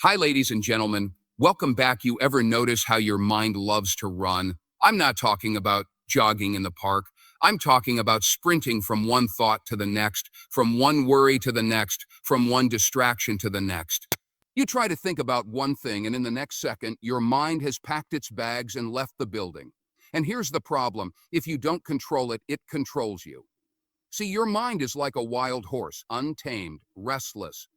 Hi, ladies and gentlemen. Welcome back. You ever notice how your mind loves to run? I'm not talking about jogging in the park. I'm talking about sprinting from one thought to the next, from one worry to the next, from one distraction to the next. You try to think about one thing, and in the next second, your mind has packed its bags and left the building. And here's the problem. If you don't control it, it controls you. See, your mind is like a wild horse, untamed, restless.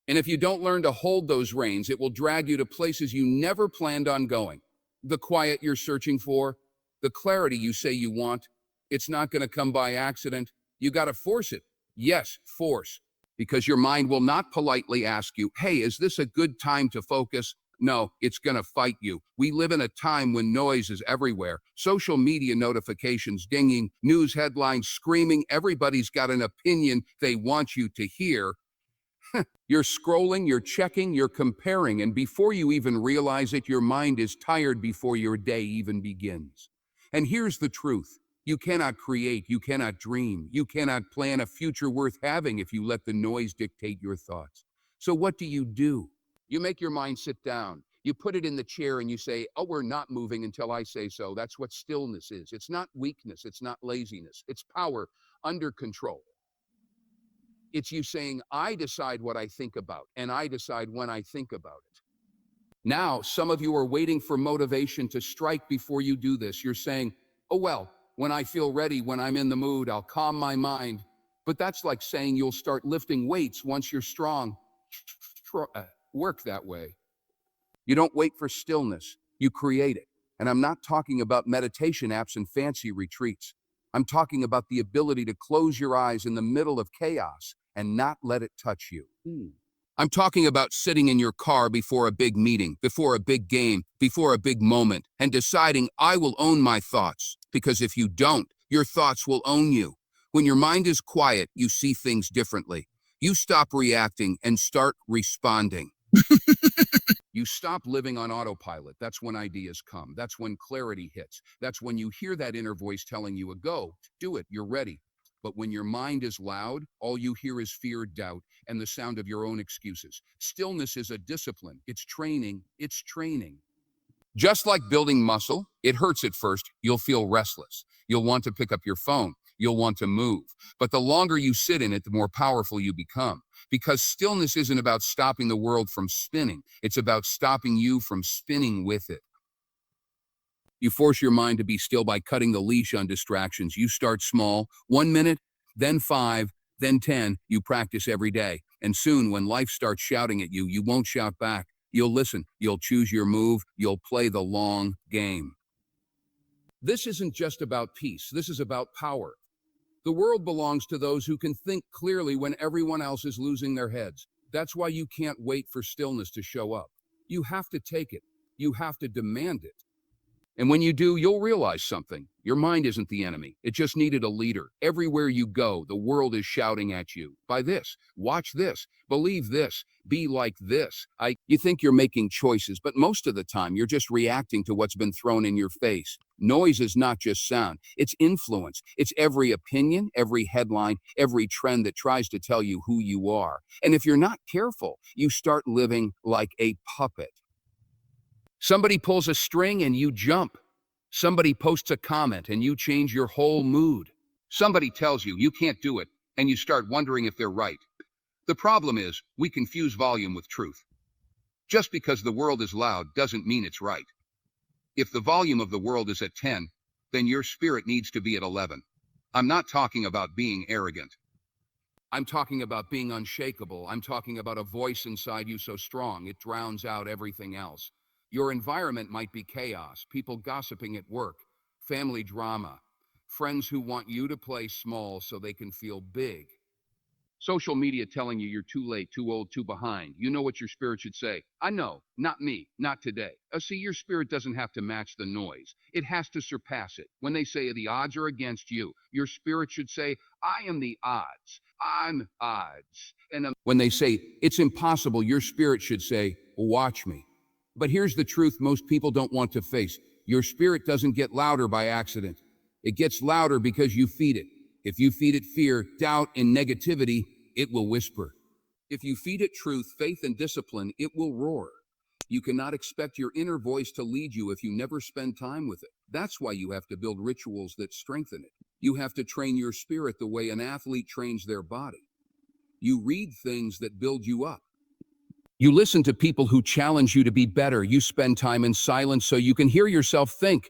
And if you don't learn to hold those reins, it will drag you to places you never planned on going. The quiet you're searching for, the clarity you say you want, it's not going to come by accident. You got to force it. Yes, force. Because your mind will not politely ask you, hey, is this a good time to focus? No, it's going to fight you. We live in a time when noise is everywhere. Social media notifications dinging, news headlines screaming, everybody's got an opinion they want you to hear. You're scrolling, you're checking, you're comparing, and before you even realize it, your mind is tired before your day even begins. And here's the truth. You cannot create, you cannot dream, you cannot plan a future worth having if you let the noise dictate your thoughts. So what do? You make your mind sit down. You put it in the chair and you say, oh, we're not moving until I say so. That's what stillness is. It's not weakness, it's not laziness, it's power under control. It's you saying, I decide what I think about, and I decide when I think about it. Now, some of you are waiting for motivation to strike before you do this. You're saying, oh, well, when I feel ready, when I'm in the mood, I'll calm my mind. But that's like saying you'll start lifting weights once you're strong. Work that way. You don't wait for stillness, you create it. And I'm not talking about meditation apps and fancy retreats. I'm talking about the ability to close your eyes in the middle of chaos and not let it touch you. I'm talking about sitting in your car before a big meeting, before a big game, before a big moment, and deciding I will own my thoughts. Because if you don't, your thoughts will own you. When your mind is quiet, you see things differently. You stop reacting and start responding. You stop living on autopilot. That's when ideas come. That's when clarity hits. That's when you hear that inner voice telling you, go, do it, you're ready. But when your mind is loud, all you hear is fear, doubt, and the sound of your own excuses. Stillness is a discipline. It's training. It's training. Just like building muscle, it hurts at first. You'll feel restless. You'll want to pick up your phone. You'll want to move. But the longer you sit in it, the more powerful you become. Because stillness isn't about stopping the world from spinning. It's about stopping you from spinning with it. You force your mind to be still by cutting the leash on distractions. You start small, 1 minute, then 5, then 10. You practice every day. And soon, when life starts shouting at you, you won't shout back. You'll listen. You'll choose your move. You'll play the long game. This isn't just about peace. This is about power. The world belongs to those who can think clearly when everyone else is losing their heads. That's why you can't wait for stillness to show up. You have to take it. You have to demand it. And when you do, you'll realize something. Your mind isn't the enemy. It just needed a leader. Everywhere you go, the world is shouting at you. Buy this, watch this, believe this, be like this. You think you're making choices, but most of the time you're just reacting to what's been thrown in your face. Noise is not just sound, it's influence. It's every opinion, every headline, every trend that tries to tell you who you are. And if you're not careful, you start living like a puppet. Somebody pulls a string and you jump. Somebody posts a comment and you change your whole mood. Somebody tells you you can't do it and you start wondering if they're right. The problem is we confuse volume with truth. Just because the world is loud doesn't mean it's right. If the volume of the world is at 10, then your spirit needs to be at 11. I'm not talking about being arrogant. I'm talking about being unshakable. I'm talking about a voice inside you so strong it drowns out everything else. Your environment might be chaos, people gossiping at work, family drama, friends who want you to play small so they can feel big. Social media telling you you're too late, too old, too behind. You know what your spirit should say. I know, not me, not today. See, your spirit doesn't have to match the noise. It has to surpass it. When they say the odds are against you, your spirit should say, I am the odds. I'm odds. And when they say it's impossible, your spirit should say, watch me. But here's the truth most people don't want to face. Your spirit doesn't get louder by accident. It gets louder because you feed it. If you feed it fear, doubt, and negativity, it will whisper. If you feed it truth, faith, and discipline, it will roar. You cannot expect your inner voice to lead you if you never spend time with it. That's why you have to build rituals that strengthen it. You have to train your spirit the way an athlete trains their body. You read things that build you up. You listen to people who challenge you to be better. You spend time in silence so you can hear yourself think.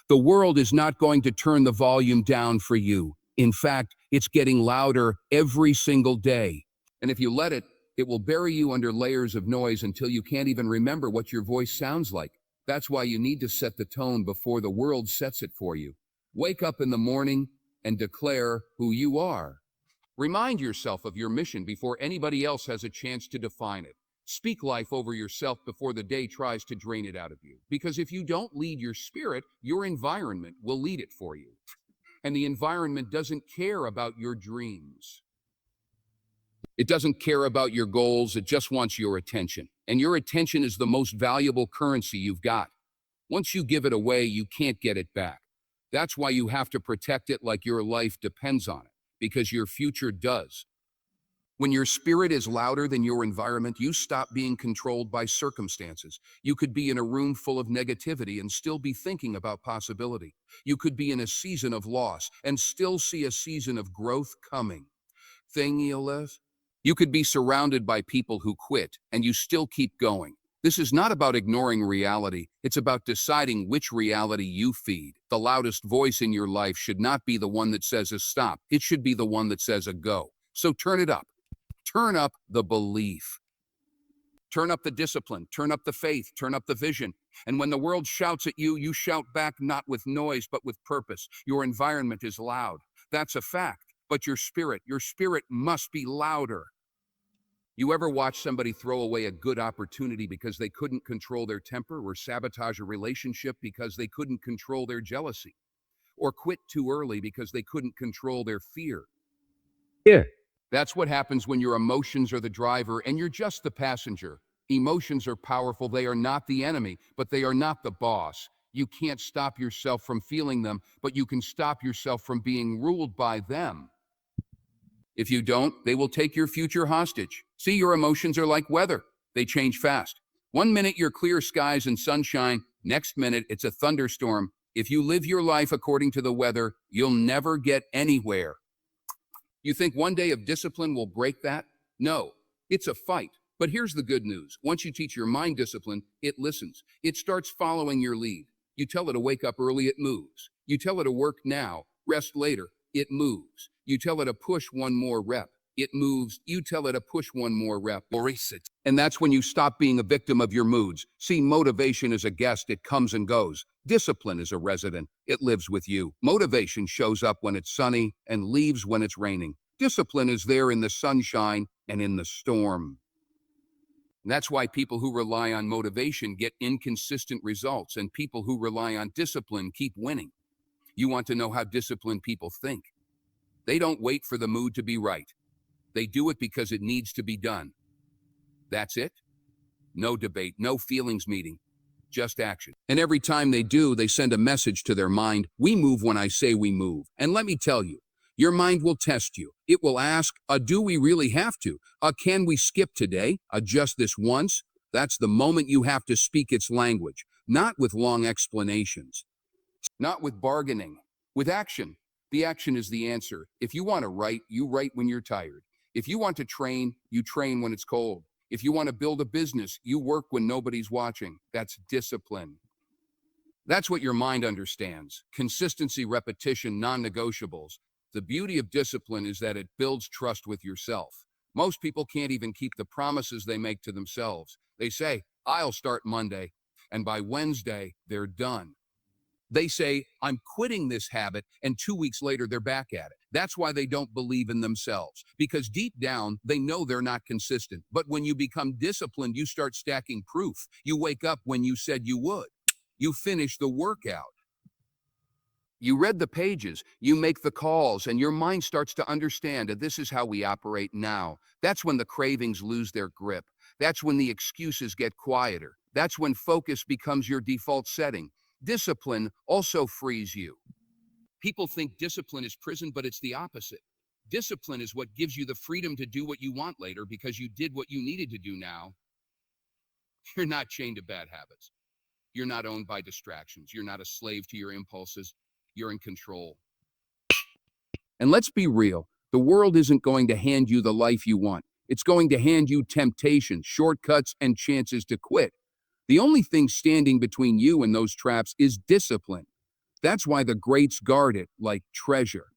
The world is not going to turn the volume down for you. In fact, it's getting louder every single day. And if you let it, it will bury you under layers of noise until you can't even remember what your voice sounds like. That's why you need to set the tone before the world sets it for you. Wake up in the morning and declare who you are. Remind yourself of your mission before anybody else has a chance to define it. Speak life over yourself before the day tries to drain it out of you. Because if you don't lead your spirit, your environment will lead it for you. And the environment doesn't care about your dreams. It doesn't care about your goals, it just wants your attention. And your attention is the most valuable currency you've got. Once you give it away, you can't get it back. That's why you have to protect it like your life depends on it, because your future does. When your spirit is louder than your environment, you stop being controlled by circumstances. You could be in a room full of negativity and still be thinking about possibility. You could be in a season of loss and still see a season of growth coming. Thing you live? You could be surrounded by people who quit and you still keep going. This is not about ignoring reality. It's about deciding which reality you feed. The loudest voice in your life should not be the one that says a stop. It should be the one that says a go. So turn it up. Turn up the belief. Turn up the discipline. Turn up the faith. Turn up the vision. And when the world shouts at you, you shout back not with noise, but with purpose. Your environment is loud. That's a fact. But your spirit must be louder. You ever watch somebody throw away a good opportunity because they couldn't control their temper, or sabotage a relationship because they couldn't control their jealousy, or quit too early because they couldn't control their fear? Yeah. That's what happens when your emotions are the driver and you're just the passenger. Emotions are powerful. They are not the enemy, but they are not the boss. You can't stop yourself from feeling them, but you can stop yourself from being ruled by them. If you don't, they will take your future hostage. See, your emotions are like weather. They change fast. One minute you're clear skies and sunshine, next minute it's a thunderstorm. If you live your life according to the weather, you'll never get anywhere. You think one day of discipline will break that? No, it's a fight. But here's the good news. Once you teach your mind discipline, it listens. It starts following your lead. You tell it to wake up early, it moves. You tell it to work now, rest later, it moves. You tell it to push one more rep, it moves. You tell it to push one more rep, or it. And that's when you stop being a victim of your moods. See, motivation is a guest, it comes and goes. Discipline is a resident, it lives with you. Motivation shows up when it's sunny and leaves when it's raining. Discipline is there in the sunshine and in the storm. That's why people who rely on motivation get inconsistent results, and people who rely on discipline keep winning. You want to know how disciplined people think? They don't wait for the mood to be right. They do it because it needs to be done. That's it. No debate, no feelings meeting, just action. And every time they do, they send a message to their mind. We move when I say we move. And let me tell you, your mind will test you. It will ask, do we really have to? Can we skip today? Just this once? That's the moment you have to speak its language, not with long explanations, not with bargaining, with action. The action is the answer. If you want to write, you write when you're tired. If you want to train, you train when it's cold. If you want to build a business, you work when nobody's watching. That's discipline. That's what your mind understands. Consistency, repetition, non-negotiables. The beauty of discipline is that it builds trust with yourself. Most people can't even keep the promises they make to themselves. They say, I'll start Monday, and by Wednesday, they're done. They say, I'm quitting this habit, and 2 weeks later, they're back at it. That's why they don't believe in themselves, because deep down, they know they're not consistent. But when you become disciplined, you start stacking proof. You wake up when you said you would. You finish the workout. You read the pages, you make the calls, and your mind starts to understand that this is how we operate now. That's when the cravings lose their grip. That's when the excuses get quieter. That's when focus becomes your default setting. Discipline also frees you. People think discipline is prison, but it's the opposite. Discipline is what gives you the freedom to do what you want later because you did what you needed to do now. You're not chained to bad habits. You're not owned by distractions. You're not a slave to your impulses. You're in control. And let's be real, the world isn't going to hand you the life you want. It's going to hand you temptations, shortcuts, and chances to quit. The only thing standing between you and those traps is discipline. That's why the greats guard it like treasure.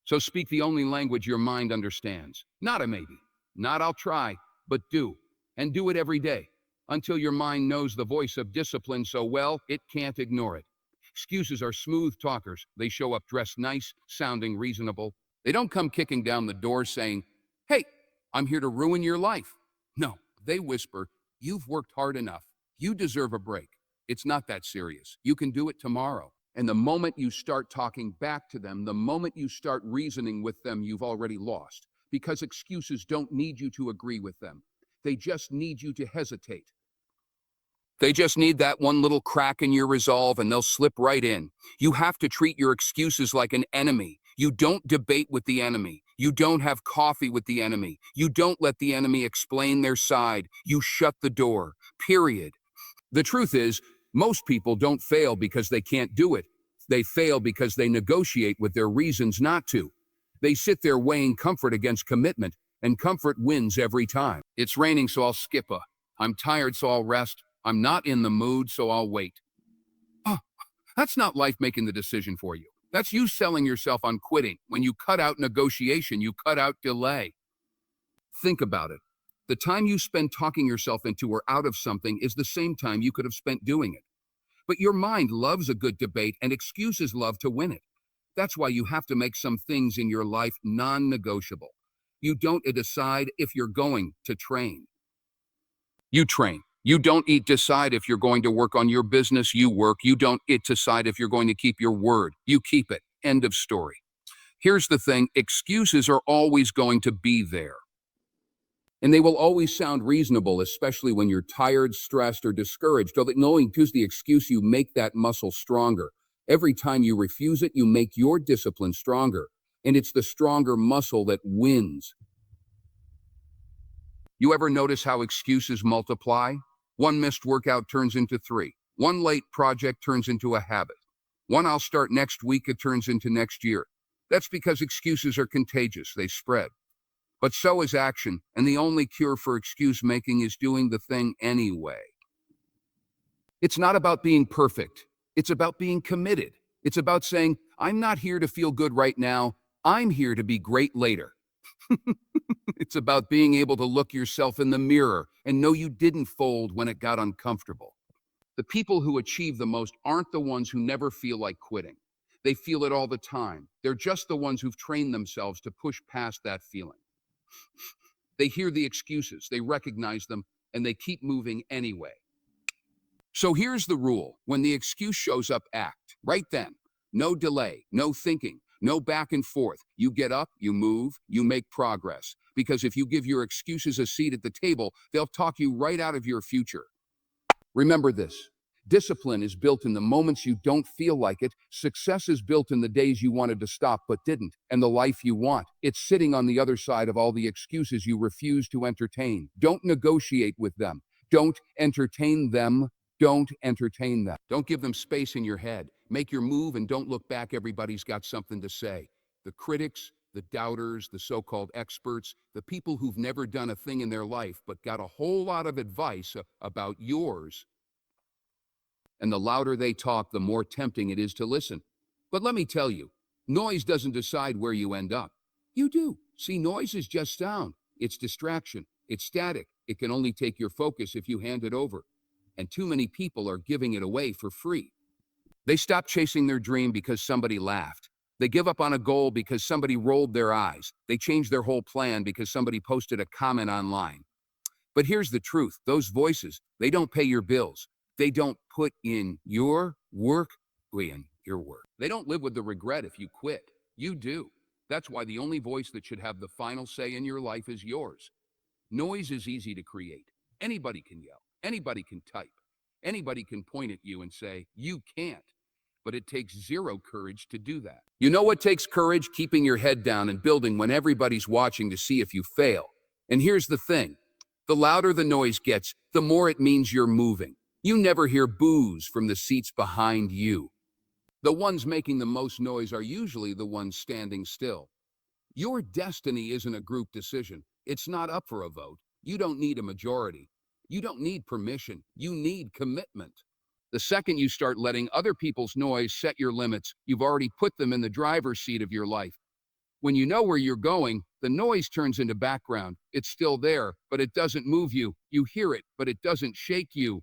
So speak the only language your mind understands. Not a maybe, not I'll try, but do. And do it every day until your mind knows the voice of discipline so well it can't ignore it. Excuses are smooth talkers. They show up dressed nice, sounding reasonable. They don't come kicking down the door saying, "Hey, I'm here to ruin your life." No, they whisper, "You've worked hard enough. You deserve a break. It's not that serious. You can do it tomorrow." And the moment you start talking back to them, the moment you start reasoning with them, you've already lost. Because excuses don't need you to agree with them. They just need you to hesitate. They just need that one little crack in your resolve and they'll slip right in. You have to treat your excuses like an enemy. You don't debate with the enemy. You don't have coffee with the enemy. You don't let the enemy explain their side. You shut the door. Period. The truth is, most people don't fail because they can't do it. They fail because they negotiate with their reasons not to. They sit there weighing comfort against commitment, and comfort wins every time. It's raining, so I'll skip a. I'm tired, so I'll rest. I'm not in the mood, so I'll wait. Oh, that's not life making the decision for you. That's you selling yourself on quitting. When you cut out negotiation, you cut out delay. Think about it. The time you spend talking yourself into or out of something is the same time you could have spent doing it. But your mind loves a good debate and excuses love to win it. That's why you have to make some things in your life non-negotiable. You don't decide if you're going to train. You train. You don't decide if you're going to work on your business, you work. You don't decide if you're going to keep your word. You keep it. End of story. Here's the thing, excuses are always going to be there. And they will always sound reasonable, especially when you're tired, stressed, or discouraged. Knowing who's the excuse, you make that muscle stronger. Every time you refuse it, you make your discipline stronger. And it's the stronger muscle that wins. You ever notice how excuses multiply? One missed workout turns into 3. One late project turns into a habit. One I'll start next week, it turns into next year. That's because excuses are contagious. They spread. But so is action, and the only cure for excuse making is doing the thing anyway. It's not about being perfect. It's about being committed. It's about saying, I'm not here to feel good right now. I'm here to be great later. It's about being able to look yourself in the mirror and know you didn't fold when it got uncomfortable. The people who achieve the most aren't the ones who never feel like quitting. They feel it all the time. They're just the ones who've trained themselves to push past that feeling. They hear the excuses, they recognize them, and they keep moving anyway. So here's the rule. When the excuse shows up, act. Right then. No delay, no thinking, no back and forth. You get up, you move, you make progress. Because if you give your excuses a seat at the table, they'll talk you right out of your future. Remember this. Discipline is built in the moments you don't feel like it. Success is built in the days you wanted to stop but didn't. And the life you want, it's sitting on the other side of all the excuses you refuse to entertain. Don't negotiate with them. Don't entertain them. Don't entertain them. Don't give them space in your head. Make your move and don't look back. Everybody's got something to say. The critics, the doubters, the so-called experts, the people who've never done a thing in their life but got a whole lot of advice about yours. And the louder they talk, the more tempting it is to listen. But let me tell you, noise doesn't decide where you end up. You do. See, noise is just sound. It's distraction. It's static. It can only take your focus if you hand it over. And too many people are giving it away for free. They stop chasing their dream because somebody laughed. They give up on a goal because somebody rolled their eyes. They change their whole plan because somebody posted a comment online. But here's the truth. Those voices, they don't pay your bills. They don't put in your work. They don't live with the regret if you quit. You do. That's why the only voice that should have the final say in your life is yours. Noise is easy to create. Anybody can yell. Anybody can type. Anybody can point at you and say, you can't. but it takes zero courage to do that. You know what takes courage? Keeping your head down and building when everybody's watching to see if you fail. And here's the thing. The louder the noise gets, the more it means you're moving. You never hear boos from the seats behind you. The ones making the most noise are usually the ones standing still. Your destiny isn't a group decision. It's not up for a vote. You don't need a majority. You don't need permission. You need commitment. The second you start letting other people's noise set your limits, you've already put them in the driver's seat of your life. When you know where you're going, the noise turns into background. It's still there, but it doesn't move you. You hear it, but it doesn't shake you.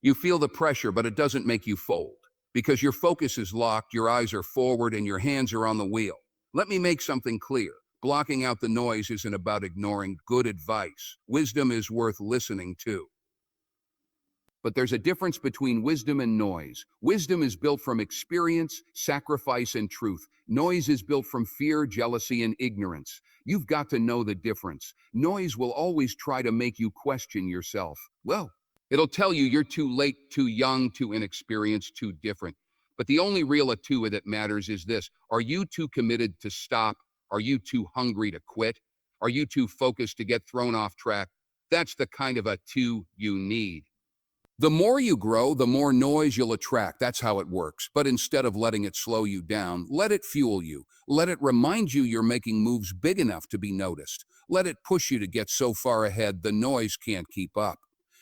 You feel the pressure, but it doesn't make you fold. Because your focus is locked, your eyes are forward, and your hands are on the wheel. Let me make something clear. Blocking out the noise isn't about ignoring good advice. Wisdom is worth listening to. But there's a difference between wisdom and noise. Wisdom is built from experience, sacrifice, and truth. Noise is built from fear, jealousy, and ignorance. You've got to know the difference. Noise will always try to make you question yourself. Well, it'll tell you you're too late, too young, too inexperienced, too different. But the only real two that matters is this. Are you too committed to stop? Are you too hungry to quit? Are you too focused to get thrown off track? That's the kind of a two you need. The more you grow, the more noise you'll attract. That's how it works. But instead of letting it slow you down, let it fuel you. Let it remind you you're making moves big enough to be noticed. Let it push you to get so far ahead the noise can't keep up.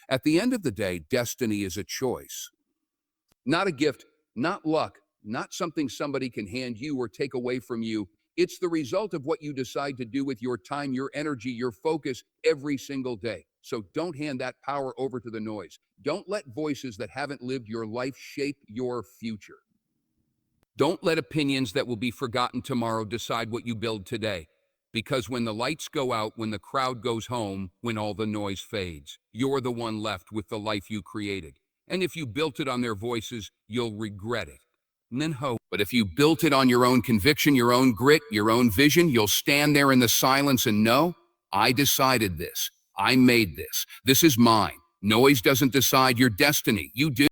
At the end of the day, destiny is a choice. Not a gift, not luck, not something somebody can hand you or take away from you. It's the result of what you decide to do with your time, your energy, your focus every single day. So don't hand that power over to the noise. Don't let voices that haven't lived your life shape your future. Don't let opinions that will be forgotten tomorrow decide what you build today. Because when the lights go out, when the crowd goes home, when all the noise fades, you're the one left with the life you created. And if you built it on their voices, you'll regret it. And then hope. But if you built it on your own conviction, your own grit, your own vision, you'll stand there in the silence and know, I decided this. I made this. This is mine. Noise doesn't decide your destiny. You do.